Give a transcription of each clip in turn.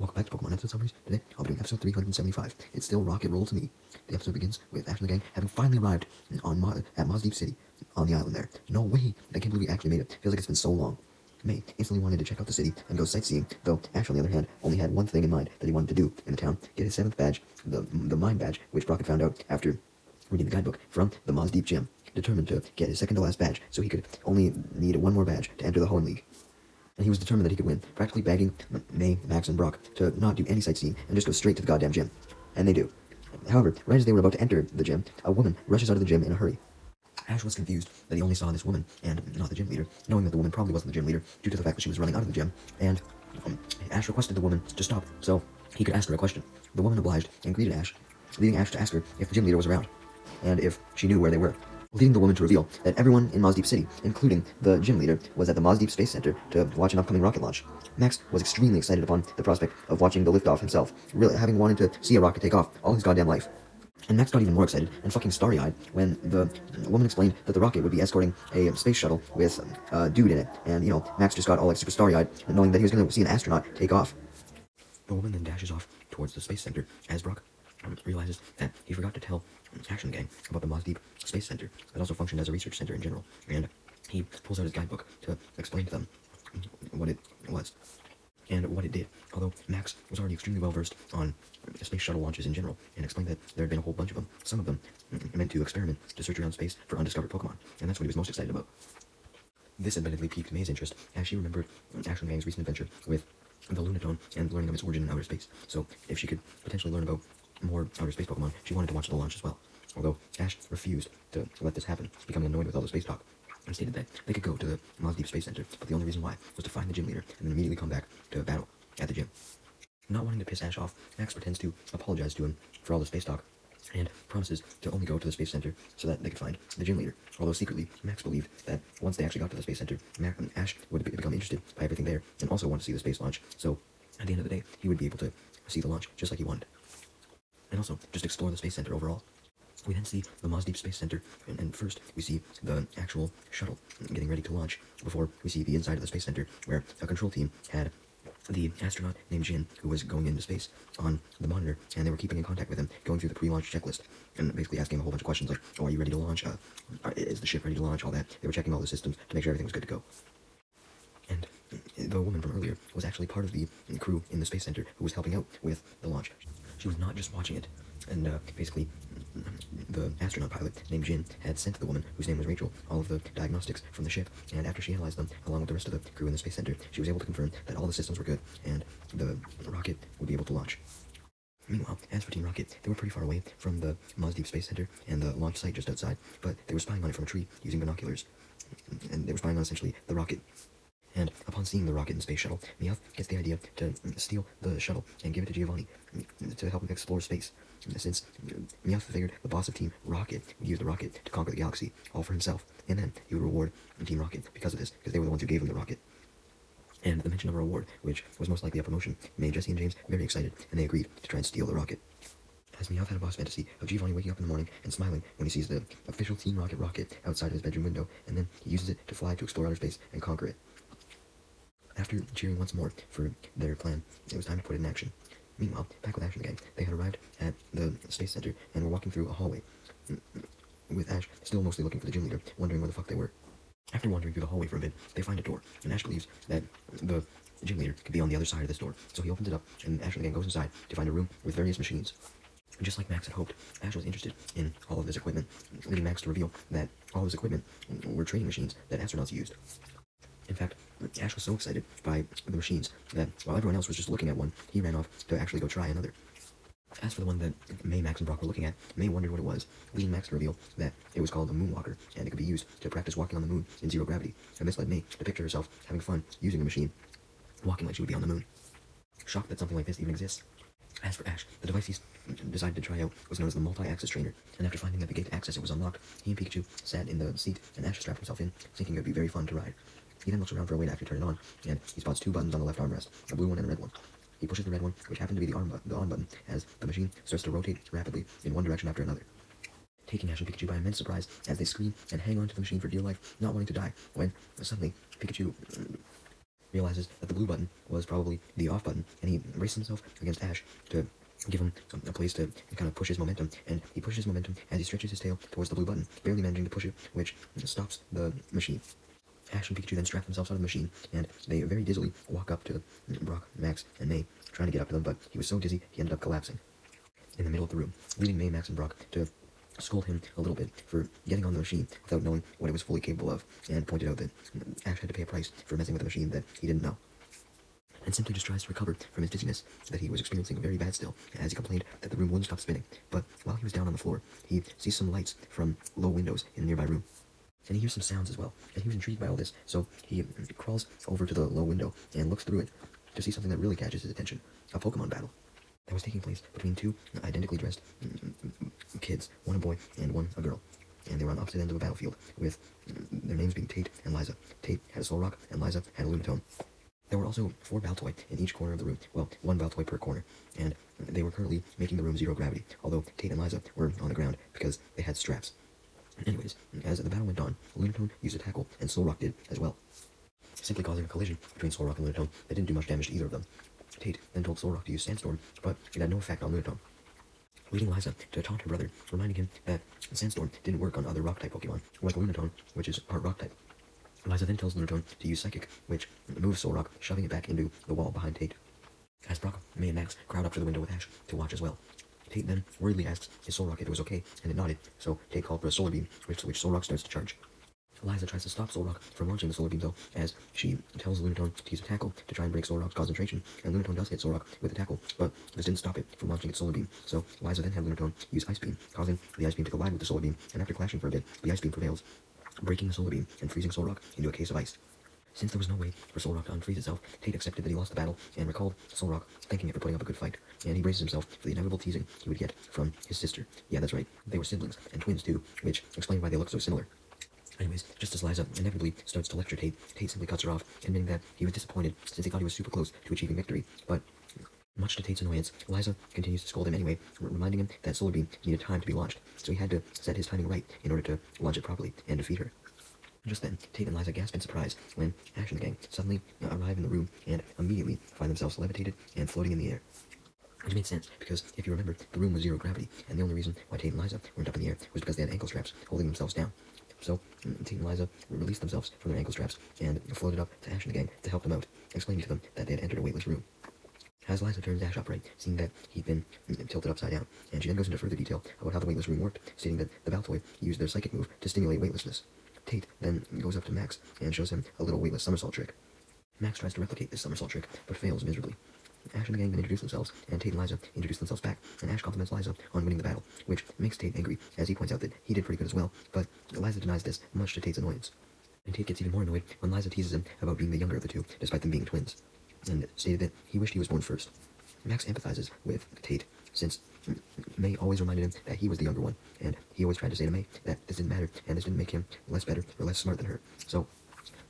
Welcome back to Pokemon episode summaries. Today, I'll be doing episode 375. It's still rock and roll to me. The episode begins with Ash and the gang having finally arrived at Maz Deep City, on the island there. No way! I can't believe we actually made it. Feels like it's been so long. May instantly wanted to check out the city and go sightseeing, though Ash, on the other hand, only had one thing in mind that he wanted to do in the town: get his 7th badge, the mine badge, which Brock had found out after reading the guidebook from the Maz Deep Gym. Determined to get his second to last badge, so he could only need one more badge to enter the Hoenn League. And he was determined that he could win, practically begging May, Max, and Brock to not do any sightseeing and just go straight to the goddamn gym. And they do. However, right as they were about to enter the gym, a woman rushes out of the gym in a hurry. Ash was confused that he only saw this woman and not the gym leader, knowing that the woman probably wasn't the gym leader due to the fact that she was running out of the gym, and Ash requested the woman to stop so he could ask her a question. The woman obliged and greeted Ash, leading Ash to ask her if the gym leader was around, and if she knew where they were, leading the woman to reveal that everyone in Maz Deep City, including the gym leader, was at the Maz Deep Space Center to watch an upcoming rocket launch. Max was extremely excited upon the prospect of watching the liftoff himself, really having wanted to see a rocket take off all his goddamn life. And Max got even more excited and fucking starry-eyed when the woman explained that the rocket would be escorting a space shuttle with a dude in it. And, Max just got all like super starry-eyed, knowing that he was going to see an astronaut take off. The woman then dashes off towards the space center as Brock realizes that he forgot to tell Ash and the gang about the Maz Deep Space Center that also functioned as a research center in general, and he pulls out his guidebook to explain to them what it was and what it did. Although Max was already extremely well versed on space shuttle launches in general, and explained that there had been a whole bunch of them, some of them meant to experiment to search around space for undiscovered Pokemon, and that's what he was most excited about. This admittedly piqued May's interest, as she remembered Ash and the gang's recent adventure with the Lunatone and learning of its origin in outer space, so if she could potentially learn about more outer space Pokemon, she wanted to watch the launch as well. Although Ash refused to let this happen, becoming annoyed with all the space talk, and stated that they could go to the Maz Deep Space Center, but the only reason why was to find the gym leader and then immediately come back to battle at the gym. Not wanting to piss Ash off, Max pretends to apologize to him for all the space talk, and promises to only go to the Space Center so that they could find the gym leader. Although secretly, Max believed that once they actually got to the Space Center, Ash would become interested by everything there, and also want to see the space launch, so at the end of the day, he would be able to see the launch just like he wanted. And also, just explore the Space Center overall. We then see the Maz Deep Space Center, and first we see the actual shuttle getting ready to launch, before we see the inside of the Space Center, where a control team had the astronaut named Jin, who was going into space, on the monitor, and they were keeping in contact with him, going through the pre-launch checklist, and basically asking a whole bunch of questions like, oh, are you ready to launch? Is the ship ready to launch? All that. They were checking all the systems to make sure everything was good to go. And the woman from earlier was actually part of the crew in the Space Center who was helping out with the launch. She was not just watching it, and basically the astronaut pilot named Jin had sent the woman, whose name was Rachel, all of the diagnostics from the ship, and after she analyzed them, along with the rest of the crew in the Space Center, she was able to confirm that all the systems were good, and the rocket would be able to launch. Meanwhile, as for Team Rocket, they were pretty far away from the Maz Deep Space Center and the launch site just outside, but they were spying on it from a tree using binoculars, and they were spying on essentially the rocket. And upon seeing the rocket and space shuttle, Meowth gets the idea to steal the shuttle and give it to Giovanni to help him explore space, since Meowth figured the boss of Team Rocket would use the rocket to conquer the galaxy, all for himself, and then he would reward Team Rocket because of this, because they were the ones who gave him the rocket. And the mention of a reward, which was most likely a promotion, made Jesse and James very excited, and they agreed to try and steal the rocket. As Meowth had a boss fantasy of Giovanni waking up in the morning and smiling when he sees the official Team Rocket rocket outside of his bedroom window, and then he uses it to fly to explore outer space and conquer it. After cheering once more for their plan, it was time to put it in action. Meanwhile, back with Ash and the gang, they had arrived at the Space Center and were walking through a hallway, with Ash still mostly looking for the gym leader, wondering where the fuck they were. After wandering through the hallway for a bit, they find a door, and Ash believes that the gym leader could be on the other side of this door, so he opens it up, and Ash and the gang goes inside to find a room with various machines. Just like Max had hoped, Ash was interested in all of this equipment, leading Max to reveal that all of this equipment were training machines that astronauts used. In fact, Ash was so excited by the machines that while everyone else was just looking at one, he ran off to actually go try another. As for the one that May, Max, and Brock were looking at, May wondered what it was, leading Max to reveal that it was called a moonwalker, and it could be used to practice walking on the moon in zero gravity, and this led May to picture herself having fun using the machine, walking like she would be on the moon. Shocked that something like this even exists. As for Ash, the device he decided to try out was known as the multi-axis trainer, and after finding that the gate to access it was unlocked, he and Pikachu sat in the seat, and Ash strapped himself in, thinking it would be very fun to ride. He then looks around for a way to actually turn it on, and he spots two buttons on the left armrest, a blue one and a red one. He pushes the red one, which happened to be the on button, as the machine starts to rotate rapidly in one direction after another, taking Ash and Pikachu by immense surprise as they scream and hang on to the machine for dear life, not wanting to die, when suddenly Pikachu realizes that the blue button was probably the off button, and he braces himself against Ash to give him a place to kind of push his momentum, and he pushes his momentum as he stretches his tail towards the blue button, barely managing to push it, which stops the machine. Ash and Pikachu then strap themselves out of the machine, and they very dizzily walk up to Brock, Max, and May, trying to get up to them, but he was so dizzy he ended up collapsing in the middle of the room, leaving May, Max, and Brock to scold him a little bit for getting on the machine without knowing what it was fully capable of, and pointed out that Ash had to pay a price for messing with a machine that he didn't know, and simply just tries to recover from his dizziness that he was experiencing very bad still, as he complained that the room wouldn't stop spinning. But while he was down on the floor, he sees some lights from low windows in a nearby room, and he hears some sounds as well, and he was intrigued by all this, so he crawls over to the low window and looks through it to see something that really catches his attention: a Pokemon battle that was taking place between two identically dressed kids, one a boy and one a girl, and they were on opposite ends of a battlefield, with their names being Tate and Liza. Tate had a Solrock, and Liza had a Lunatone. There were also 4 Baltoy in each corner of the room, well, 1 Baltoy per corner, and they were currently making the room zero gravity, although Tate and Liza were on the ground because they had straps. Anyways, as the battle went on, Lunatone used a tackle, and Solrock did as well, simply causing a collision between Solrock and Lunatone that didn't do much damage to either of them. Tate then told Solrock to use Sandstorm, but it had no effect on Lunatone, leading Liza to taunt her brother, reminding him that Sandstorm didn't work on other Rock-type Pokemon, like Lunatone, which is part Rock-type. Liza then tells Lunatone to use Psychic, which moves Solrock, shoving it back into the wall behind Tate. As Brock, May, and Max crowd up to the window with Ash to watch as well. Tate then worriedly asks his Solrock if it was okay, and it nodded, so Tate called for a Solar Beam, which Solrock starts to charge. Liza tries to stop Solrock from launching the Solar Beam though, as she tells Lunatone to use a tackle to try and break Solrock's concentration, and Lunatone does hit Solrock with a tackle, but this didn't stop it from launching its Solar Beam, so Liza then had Lunatone use Ice Beam, causing the Ice Beam to collide with the Solar Beam, and after clashing for a bit, the Ice Beam prevails, breaking the Solar Beam and freezing Solrock into a case of ice. Since there was no way for Solrock to unfreeze itself, Tate accepted that he lost the battle and recalled Solrock, thanking it for putting up a good fight, and he braces himself for the inevitable teasing he would get from his sister. Yeah, that's right, they were siblings, and twins too, which explained why they looked so similar. Anyways, just as Liza inevitably starts to lecture Tate, Tate simply cuts her off, admitting that he was disappointed since he thought he was super close to achieving victory, but much to Tate's annoyance, Liza continues to scold him anyway, reminding him that Solar Beam needed time to be launched, so he had to set his timing right in order to launch it properly and defeat her. Just then, Tate and Liza gasp in surprise when Ash and the gang suddenly arrive in the room and immediately find themselves levitated and floating in the air. Which made sense, because if you remember, the room was zero gravity, and the only reason why Tate and Liza weren't up in the air was because they had ankle straps holding themselves down. So, Tate and Liza released themselves from their ankle straps and floated up to Ash and the gang to help them out, explaining to them that they had entered a weightless room. As Liza turns Ash upright, seeing that he'd been tilted upside down, and she then goes into further detail about how the weightless room worked, stating that the Baltoy used their psychic move to stimulate weightlessness. Tate then goes up to Max and shows him a little weightless somersault trick. Max tries to replicate this somersault trick, but fails miserably. Ash and the gang then introduce themselves, and Tate and Liza introduce themselves back, and Ash compliments Liza on winning the battle, which makes Tate angry, as he points out that he did pretty good as well, but Liza denies this, much to Tate's annoyance. And Tate gets even more annoyed when Liza teases him about being the younger of the two, despite them being twins, and stated that he wished he was born first. Max empathizes with Tate, since May always reminded him that he was the younger one, and he always tried to say to May that this didn't matter, and this didn't make him less better or less smart than her. So,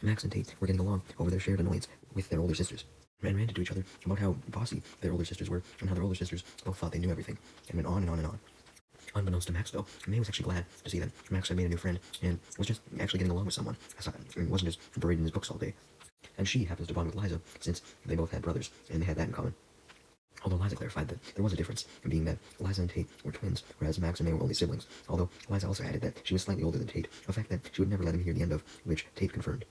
Max and Tate were getting along over their shared annoyance with their older sisters, and ranted to each other about how bossy their older sisters were, and how their older sisters both thought they knew everything, and went on and on and on. Unbeknownst to Max, though, May was actually glad to see that Max had made a new friend, and was just actually getting along with someone, and wasn't just buried in his books all day. And she happens to bond with Liza, since they both had brothers, and they had that in common. Although Liza clarified that there was a difference, being that Liza and Tate were twins, whereas Max and May were only siblings, although Liza also added that she was slightly older than Tate, a fact that she would never let him hear the end of, which Tate confirmed.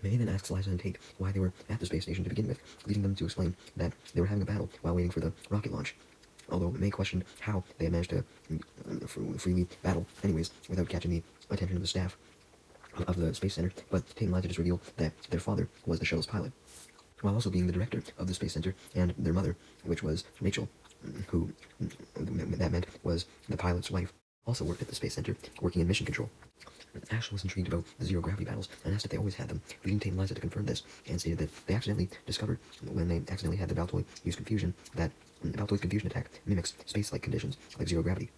May then asks Liza and Tate why they were at the space station to begin with, leading them to explain that they were having a battle while waiting for the rocket launch. Although May questioned how they had managed to freely battle anyways, without catching the attention of the staff of the Space Center, but Tate and Liza just revealed that their father was the shuttle's pilot, while also being the director of the Space Center, and their mother, which was Rachel, who that meant was the pilot's wife, also worked at the Space Center, working in mission control. Ash was intrigued about the zero-gravity battles, and asked if they always had them, leading Tate and Liza to confirm this, and stated that they accidentally discovered, when they accidentally had the Baltoy use confusion, that Baltoy's confusion attack mimics space-like conditions, like zero-gravity.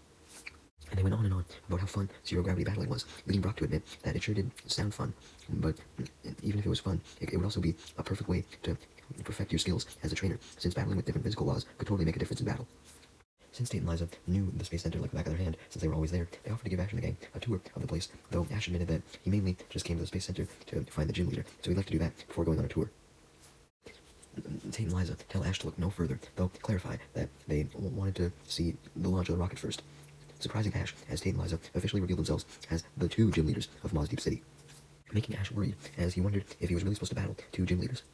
And they went on and on about how fun zero-gravity battling was, leading Brock to admit that it sure did sound fun, but even if it was fun, it would also be a perfect way to perfect your skills as a trainer, since battling with different physical laws could totally make a difference in battle. Since Tate and Liza knew the Space Center like the back of their hand, since they were always there, they offered to give Ash and the gang a tour of the place, though Ash admitted that he mainly just came to the Space Center to find the gym leader, so he'd like to do that before going on a tour. Tate and Liza tell Ash to look no further, though clarify that they wanted to see the launch of the rocket first, surprising Ash as Tate and Liza officially revealed themselves as the two gym leaders of Maz Deep City, making Ash worried as he wondered if he was really supposed to battle two gym leaders.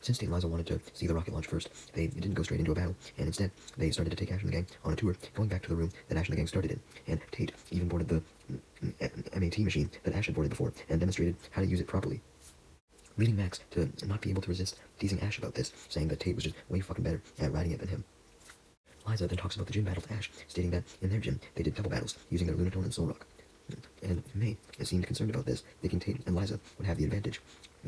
Since Tate and Liza wanted to see the rocket launch first, they didn't go straight into a battle, and instead, they started to take Ash and the gang on a tour, going back to the room that Ash and the gang started in, and Tate even boarded the MAT machine that Ash had boarded before, and demonstrated how to use it properly, leading Max to not be able to resist teasing Ash about this, saying that Tate was just way fucking better at riding it than him. Liza then talks about the gym battle to Ash, stating that in their gym, they did double battles, using their Lunatone and Soul Rock. And May seemed concerned about this, thinking Tate and Liza would have the advantage,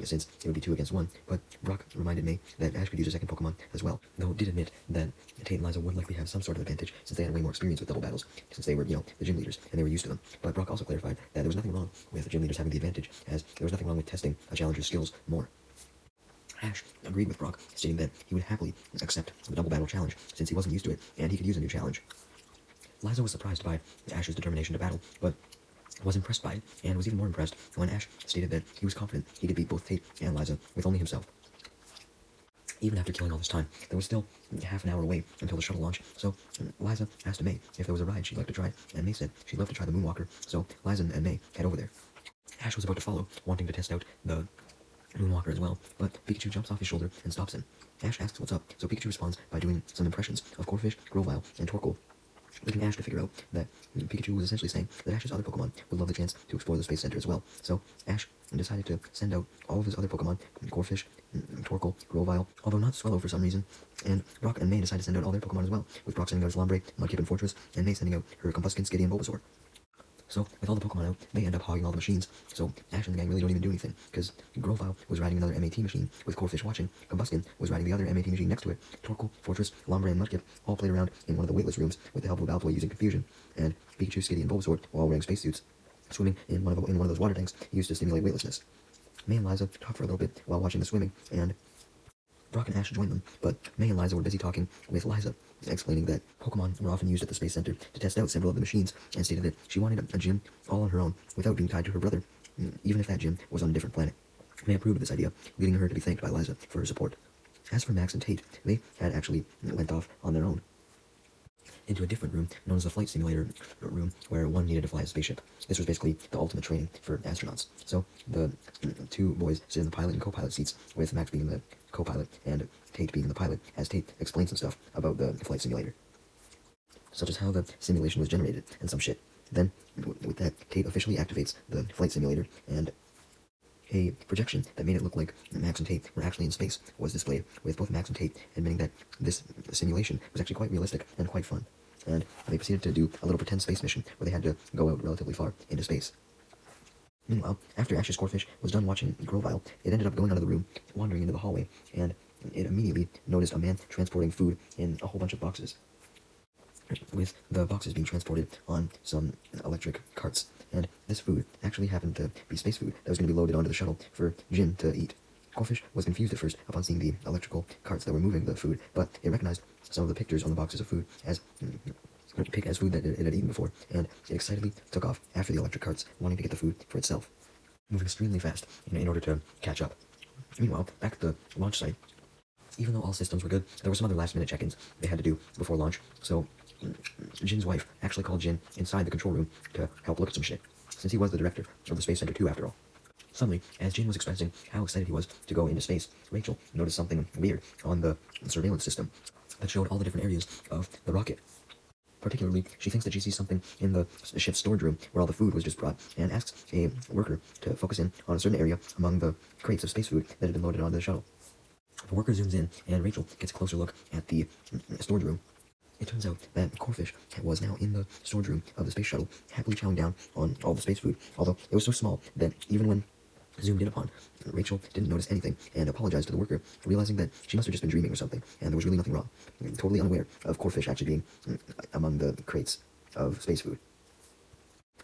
since it would be 2 against 1, but Brock reminded May that Ash could use a second Pokemon as well, though did admit that Tate and Liza would likely have some sort of advantage, since they had way more experience with double battles, since they were, the gym leaders, and they were used to them. But Brock also clarified that there was nothing wrong with the gym leaders having the advantage, as there was nothing wrong with testing a challenger's skills more. Ash agreed with Brock, stating that he would happily accept the double battle challenge, since he wasn't used to it, and he could use a new challenge. Liza was surprised by Ash's determination to battle, but was impressed by it, and was even more impressed when Ash stated that he was confident he could beat both Tate and Liza with only himself. Even after killing all this time, there was still half an hour away until the shuttle launch, so Liza asked May if there was a ride she'd like to try, and May said she'd love to try the Moonwalker, so Liza and May head over there. Ash was about to follow, wanting to test out the Moonwalker as well, but Pikachu jumps off his shoulder and stops him. Ash asks what's up, so Pikachu responds by doing some impressions of Corphish, Grovyle, and Torkoal, leading Ash to figure out that Pikachu was essentially saying that Ash's other Pokemon would love the chance to explore the Space Center as well. So Ash decided to send out all of his other Pokemon, Corphish, Torkoal, Grovyle, although not Swellow for some reason, and Brock and May decided to send out all their Pokemon as well, with Brock sending out his Lombre, Mudkip, and Fortress, and May sending out her Combuskin, Skitty, and Bulbasaur. So, with all the Pokemon out, they end up hogging all the machines, so Ash and the gang really don't even do anything, because Grovyle was riding another MAT machine, with Corphish watching, Combuskin was riding the other MAT machine next to it, Torkoal, Fortress, Lombre, and Mudkip all played around in one of the weightless rooms with the help of Altoy using Confusion, and Pikachu, Skitty, and Bulbasaur were all wearing spacesuits, swimming in one of those water tanks used to stimulate weightlessness. May and Liza talked for a little bit while watching the swimming, and Brock and Ash joined them, but May and Liza were busy talking with Liza, explaining that Pokemon were often used at the Space Center to test out several of the machines, and stated that she wanted a gym all on her own, without being tied to her brother, even if that gym was on a different planet. May approved of this idea, leading her to be thanked by Liza for her support. As for Max and Tate, they had actually went off on their own into a different room, known as the flight simulator room, where one needed to fly a spaceship. This was basically the ultimate training for astronauts. So the two boys sit in the pilot and co-pilot seats, with Max being the co-pilot and Tate being the pilot, as Tate explains some stuff about the flight simulator, such as how the simulation was generated and some shit. Then, with that, Tate officially activates the flight simulator, and a projection that made it look like Max and Tate were actually in space was displayed, with both Max and Tate admitting that this simulation was actually quite realistic and quite fun. And they proceeded to do a little pretend space mission where they had to go out relatively far into space. Meanwhile, after Ash's Corphish was done watching Grovyle, it ended up going out of the room, wandering into the hallway, and it immediately noticed a man transporting food in a whole bunch of boxes, with the boxes being transported on some electric carts. And this food actually happened to be space food that was going to be loaded onto the shuttle for Jin to eat. Corphish was confused at first upon seeing the electrical carts that were moving the food, but it recognized some of the pictures on the boxes of food as food that it had eaten before, and it excitedly took off after the electric carts, wanting to get the food for itself, moving extremely fast in order to catch up. Meanwhile, back at the launch site, even though all systems were good, there were some other last-minute check-ins they had to do before launch, so Jin's wife actually called Jin inside the control room to help look at some shit, since he was the director of the Space Center too, after all. Suddenly, as Jin was expressing how excited he was to go into space, Rachel noticed something weird on the surveillance system that showed all the different areas of the rocket. Particularly, she thinks that she sees something in the ship's storage room where all the food was just brought, and asks a worker to focus in on a certain area among the crates of space food that had been loaded onto the shuttle. The worker zooms in, and Rachel gets a closer look at the storage room. It turns out that Corphish was now in the storage room of the space shuttle, happily chowing down on all the space food, although it was so small that even when zoomed in upon, Rachel didn't notice anything and apologized to the worker, realizing that she must have just been dreaming or something, and there was really nothing wrong. Totally unaware of Corphish actually being among the crates of space food.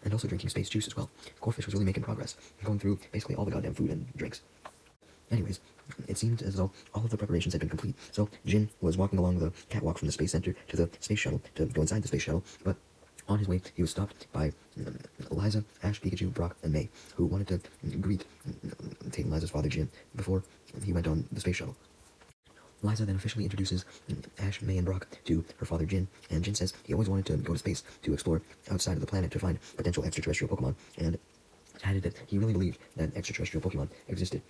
And also drinking space juice as well. Corphish was really making progress, going through basically all the goddamn food and drinks. Anyways, it seemed as though all of the preparations had been complete, so Jin was walking along the catwalk from the space center to the space shuttle to go inside the space shuttle, but on his way, he was stopped by Liza, Ash, Pikachu, Brock, and May, who wanted to greet Tate and Liza's father, Jin, before he went on the space shuttle. Liza then officially introduces Ash, May, and Brock to her father, Jin, and Jin says he always wanted to go to space to explore outside of the planet to find potential extraterrestrial Pokemon, and added that he really believed that extraterrestrial Pokemon existed.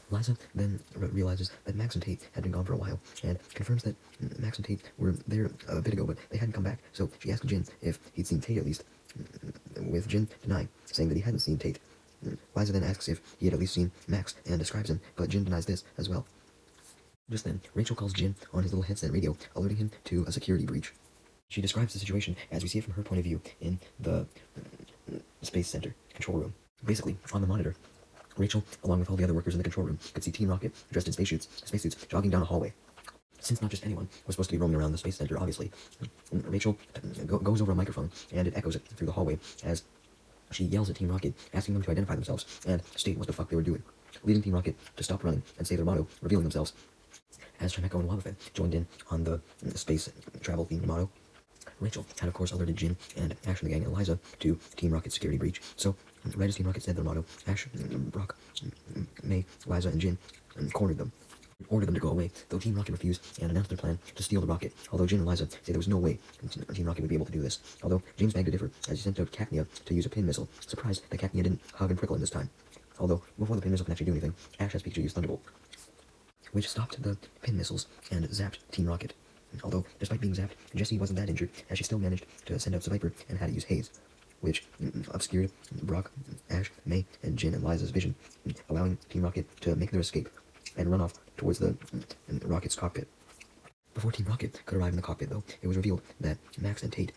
Liza then realizes that Max and Tate had been gone for a while, and confirms that Max and Tate were there a bit ago, but they hadn't come back, so she asked Jin if he'd seen Tate at least, with Jin denying, saying that he hadn't seen Tate. Liza then asks if he had at least seen Max, and describes him, but Jin denies this as well. Just then, Rachel calls Jin on his little headset radio, alerting him to a security breach. She describes the situation as we see it from her point of view in the Space Center control room. Basically, on the monitor, Rachel, along with all the other workers in the control room, could see Team Rocket, dressed in spacesuits, jogging down a hallway. Since not just anyone was supposed to be roaming around the Space Center, obviously, Rachel goes over a microphone, and it echoes it through the hallway as she yells at Team Rocket, asking them to identify themselves and state what the fuck they were doing, leading Team Rocket to stop running and say their motto, revealing themselves as Chimecho and Wobbuffet joined in on the space travel-themed motto. Rachel had, of course, alerted Jin and Ash and the gang and Liza to Team Rocket's security breach, so right as Team Rocket said their motto, Ash, Brock, May, Liza, and Jin cornered them, ordered them to go away, though Team Rocket refused and announced their plan to steal the rocket, although Jin and Liza say there was no way Team Rocket would be able to do this, although James begged to differ as he sent out Cacnea to use a pin missile, surprised that Cacnea didn't hug and prickle him this time. Although, before the pin missile can actually do anything, Ash has Pikachu use Thunderbolt, which stopped the pin missiles and zapped Team Rocket. Although, despite being zapped, Jessie wasn't that injured, as she still managed to send out Seviper and had to use Haze, which obscured Brock, Ash, May, and Jin and Liza's vision, allowing Team Rocket to make their escape and run off towards the rocket's cockpit. Before Team Rocket could arrive in the cockpit, though, it was revealed that Max and Tate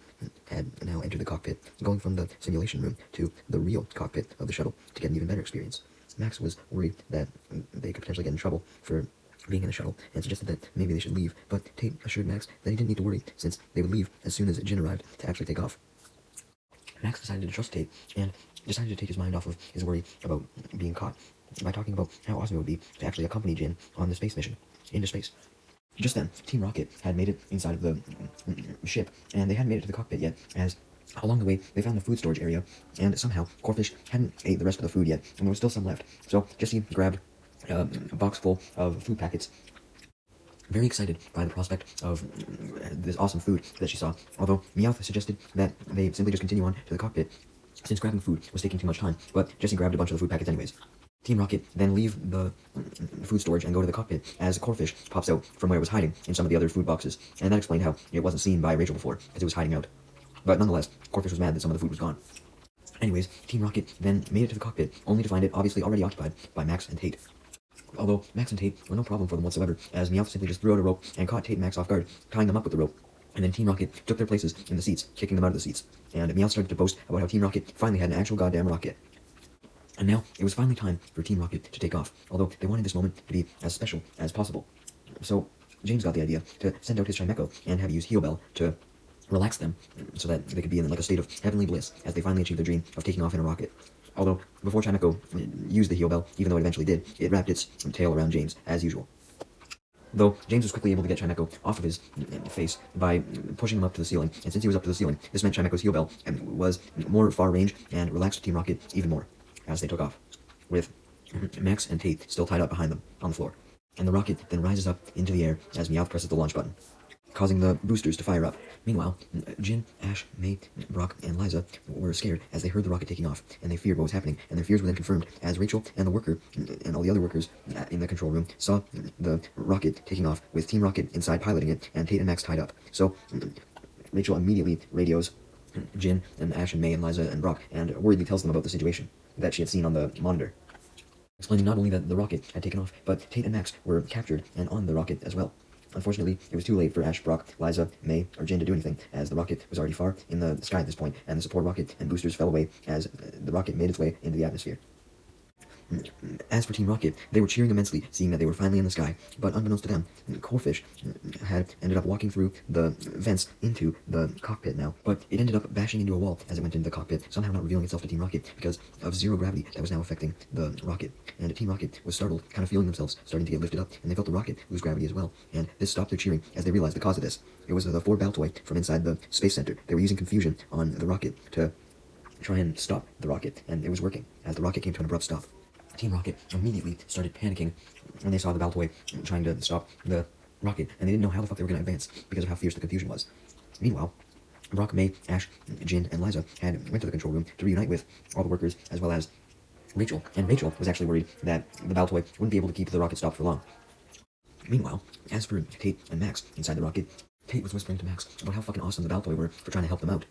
had now entered the cockpit, going from the simulation room to the real cockpit of the shuttle to get an even better experience. Max was worried that they could potentially get in trouble for being in the shuttle, and suggested that maybe they should leave, but Tate assured Max that he didn't need to worry, since they would leave as soon as Jin arrived to actually take off. Max decided to trust Tate, and decided to take his mind off of his worry about being caught, by talking about how awesome it would be to actually accompany Jin on the space mission, into space. Just then, Team Rocket had made it inside of the ship, and they hadn't made it to the cockpit yet, as along the way, they found the food storage area, and somehow, Corfish hadn't ate the rest of the food yet, and there was still some left, so Jessie grabbed a box full of food packets, very excited by the prospect of this awesome food that she saw, although Meowth suggested that they simply just continue on to the cockpit, since grabbing food was taking too much time, but Jessie grabbed a bunch of the food packets anyways. Team Rocket then leave the food storage and go to the cockpit as Corfish pops out from where it was hiding in some of the other food boxes, and that explained how it wasn't seen by Rachel before, because it was hiding out. But nonetheless, Corfish was mad that some of the food was gone. Anyways, Team Rocket then made it to the cockpit, only to find it obviously already occupied by Max and Tate. Although Max and Tate were no problem for them whatsoever, as Meowth simply just threw out a rope and caught Tate and Max off guard, tying them up with the rope. And then Team Rocket took their places in the seats, kicking them out of the seats. And Meowth started to boast about how Team Rocket finally had an actual goddamn rocket. And now, it was finally time for Team Rocket to take off, although they wanted this moment to be as special as possible. So, James got the idea to send out his Chimecho and have use Heal Bell to relax them, so that they could be in like a state of heavenly bliss as they finally achieved their dream of taking off in a rocket. Although, before Chimecho used the Heal Bell, even though it eventually did, it wrapped its tail around James, as usual. Though, James was quickly able to get Chimecho off of his face by pushing him up to the ceiling, and since he was up to the ceiling, this meant Chimecho's Heal Bell was more far range and relaxed Team Rocket even more as they took off, with Max and Tate still tied up behind them on the floor. And the rocket then rises up into the air as Meowth presses the launch button, causing the boosters to fire up. Meanwhile, Jin, Ash, May, Brock, and Liza were scared as they heard the rocket taking off, and they feared what was happening, and their fears were then confirmed as Rachel and the worker, and all the other workers in the control room, saw the rocket taking off, with Team Rocket inside piloting it, and Tate and Max tied up. So, Rachel immediately radios Jin, and Ash, and May, and Liza, and Brock, and worriedly tells them about the situation that she had seen on the monitor, explaining not only that the rocket had taken off, but Tate and Max were captured and on the rocket as well. Unfortunately, it was too late for Ash, Brock, Liza, May, or Jin to do anything, as the rocket was already far in the sky at this point, and the support rocket and boosters fell away as the rocket made its way into the atmosphere. As for Team Rocket, they were cheering immensely, seeing that they were finally in the sky. But unbeknownst to them, Corfish had ended up walking through the vents into the cockpit now. But it ended up bashing into a wall as it went into the cockpit, somehow not revealing itself to Team Rocket because of zero gravity that was now affecting the rocket. And Team Rocket was startled, kind of feeling themselves starting to get lifted up, and they felt the rocket lose gravity as well. And this stopped their cheering as they realized the cause of this. It was the 4 Baltoy from inside the Space Center. They were using confusion on the rocket to try and stop the rocket, and it was working as the rocket came to an abrupt stop. Team Rocket immediately started panicking when they saw the Baltoy trying to stop the rocket, and they didn't know how the fuck they were going to advance because of how fierce the confusion was. Meanwhile, Brock, May, Ash, Jin, and Liza had went to the control room to reunite with all the workers as well as Rachel, and Rachel was actually worried that the Baltoy wouldn't be able to keep the rocket stopped for long. Meanwhile, as for Tate and Max inside the rocket, Tate was whispering to Max about how fucking awesome the Baltoy were for trying to help them out.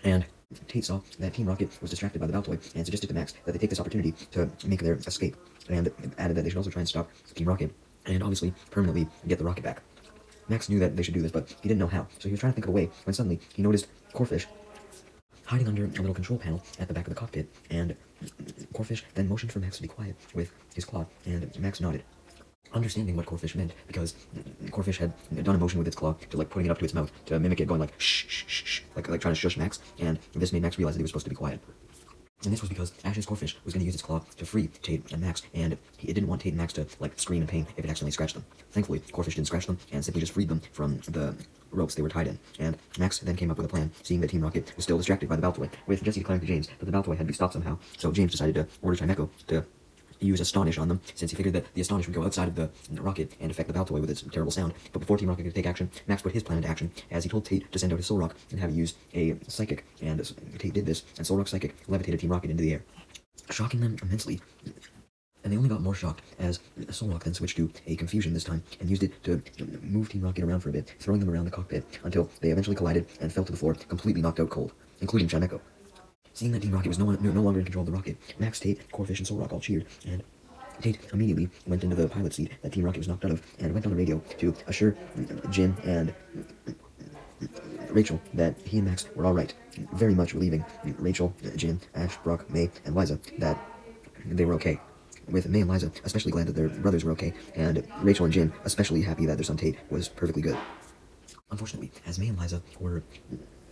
And Tate saw that Team Rocket was distracted by the Baltoy and suggested to Max that they take this opportunity to make their escape, and added that they should also try and stop Team Rocket and obviously permanently get the rocket back. Max knew that they should do this, but he didn't know how, so he was trying to think of a way when suddenly he noticed Corfish hiding under a little control panel at the back of the cockpit, and Corfish then motioned for Max to be quiet with his claw, and Max nodded, understanding what Corfish meant, because Corfish had done a motion with its claw to like putting it up to its mouth to mimic it going like shh shh shh, shh like trying to shush Max, and this made Max realize that he was supposed to be quiet. And this was because Ash's Corfish was going to use its claw to free Tate and Max, and it didn't want Tate and Max to like scream in pain if it accidentally scratched them. Thankfully, Corfish didn't scratch them and simply just freed them from the ropes they were tied in. And Max then came up with a plan, seeing that Team Rocket was still distracted by the Baltoy, with Jesse declaring to James that the Baltoy had to be stopped somehow. So James decided to order Chimecho to use Astonish on them, since he figured that the Astonish would go outside of the rocket and affect the Baltoy with its terrible sound. But before Team Rocket could take action, Max put his plan into action, as he told Tate to send out his Soul Rock and have it use a Psychic, and Tate did this, and Soul Rock Psychic levitated Team Rocket into the air, shocking them immensely. And they only got more shocked as Soul Rock then switched to a Confusion this time, and used it to move Team Rocket around for a bit, throwing them around the cockpit, until they eventually collided and fell to the floor, completely knocked out cold, including Chimecho. Seeing that Team Rocket was no longer in control of the rocket, Max, Tate, Corfish, and Soul Rock all cheered, and Tate immediately went into the pilot seat that Team Rocket was knocked out of, and went on the radio to assure Jin and Rachel that he and Max were alright, very much relieving Rachel, Jin, Ash, Brock, May, and Liza that they were okay. With May and Liza especially glad that their brothers were okay, and Rachel and Jin especially happy that their son Tate was perfectly good. Unfortunately, as May and Liza were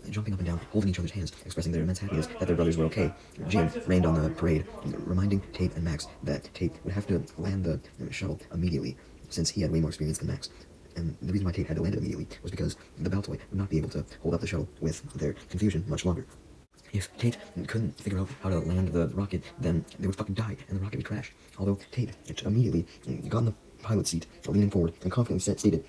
jumping up and down, holding each other's hands, expressing their immense happiness that their brothers were okay, Jin rained on the parade, reminding Tate and Max that Tate would have to land the shuttle immediately, since he had way more experience than Max. And the reason why Tate had to land it immediately was because the Baltoy would not be able to hold up the shuttle with their confusion much longer. If Tate couldn't figure out how to land the rocket, then they would fucking die and the rocket would crash. Although Tate immediately got in the pilot seat, leaning forward, and confidently stated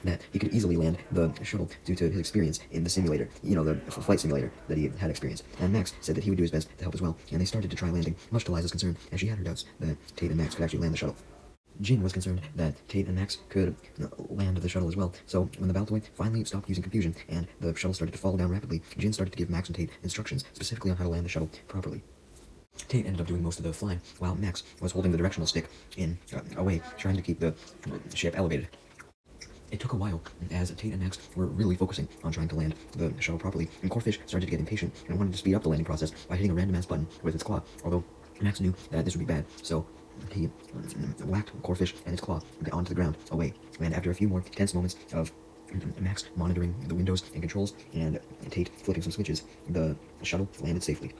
that he could easily land the shuttle due to his experience in the simulator, the flight simulator that he had experienced. And Max said that he would do his best to help as well, and they started to try landing, much to Liza's concern, as she had her doubts that Tate and Max could actually land the shuttle. Jin was concerned that Tate and Max could land the shuttle as well, so when the Baltoy finally stopped using confusion and the shuttle started to fall down rapidly, Jin started to give Max and Tate instructions specifically on how to land the shuttle properly. Tate ended up doing most of the flying, while Max was holding the directional stick away, trying to keep the ship elevated. It took a while, as Tate and Max were really focusing on trying to land the shuttle properly, and Corfish started to get impatient and wanted to speed up the landing process by hitting a random-ass button with its claw, although Max knew that this would be bad, so he whacked Corfish and its claw onto the ground away, and after a few more tense moments of Max monitoring the windows and controls, and Tate flipping some switches, the shuttle landed safely,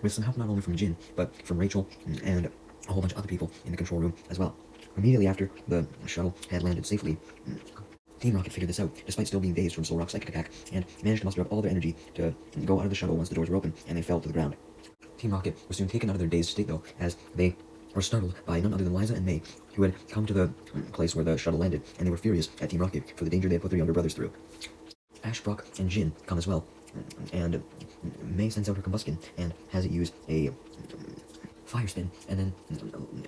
with some help not only from Jin, but from Rachel and a whole bunch of other people in the control room as well. Immediately after the shuttle had landed safely, Team Rocket figured this out, despite still being dazed from Soul Rock's psychic attack, and managed to muster up all their energy to go out of the shuttle once the doors were open, and they fell to the ground. Team Rocket was soon taken out of their dazed state, though, as they were startled by none other than Liza and May, who had come to the place where the shuttle landed, and they were furious at Team Rocket for the danger they had put their younger brothers through. Ash, Brock, and Jin come as well, and May sends out her combustion and has it use a fire spin, and then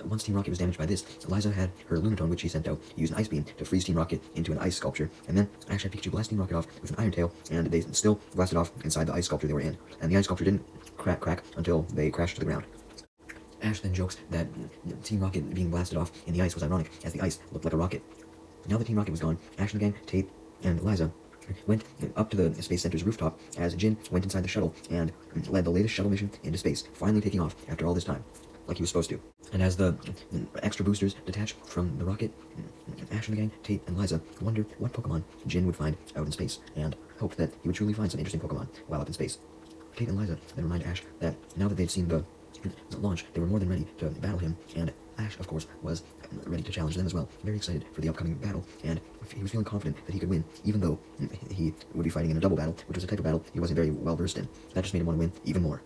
once Team Rocket was damaged by this, Liza had her Lunatone, which she sent out, use an ice beam to freeze Team Rocket into an ice sculpture, and then Ash had Pikachu blast Team Rocket off with an Iron Tail, and they still blasted off inside the ice sculpture they were in, and the ice sculpture didn't crack until they crashed to the ground. Ash then jokes that Team Rocket being blasted off in the ice was ironic, as the ice looked like a rocket. Now that Team Rocket was gone, Ash and the gang, Tate, and Liza went up to the Space Center's rooftop, as Jin went inside the shuttle and led the latest shuttle mission into space, finally taking off after all this time. like he was supposed to. And as the extra boosters detached from the rocket, Ash and the gang, Tate and Liza, wondered what Pokemon Jin would find out in space, and hoped that he would truly find some interesting Pokemon while up in space. Tate and Liza then remind Ash that now that they'd seen the launch, they were more than ready to battle him, and Ash, of course, was ready to challenge them as well. Very excited for the upcoming battle, and he was feeling confident that he could win, even though he would be fighting in a double battle, which was a type of battle he wasn't very well versed in. That just made him want to win even more.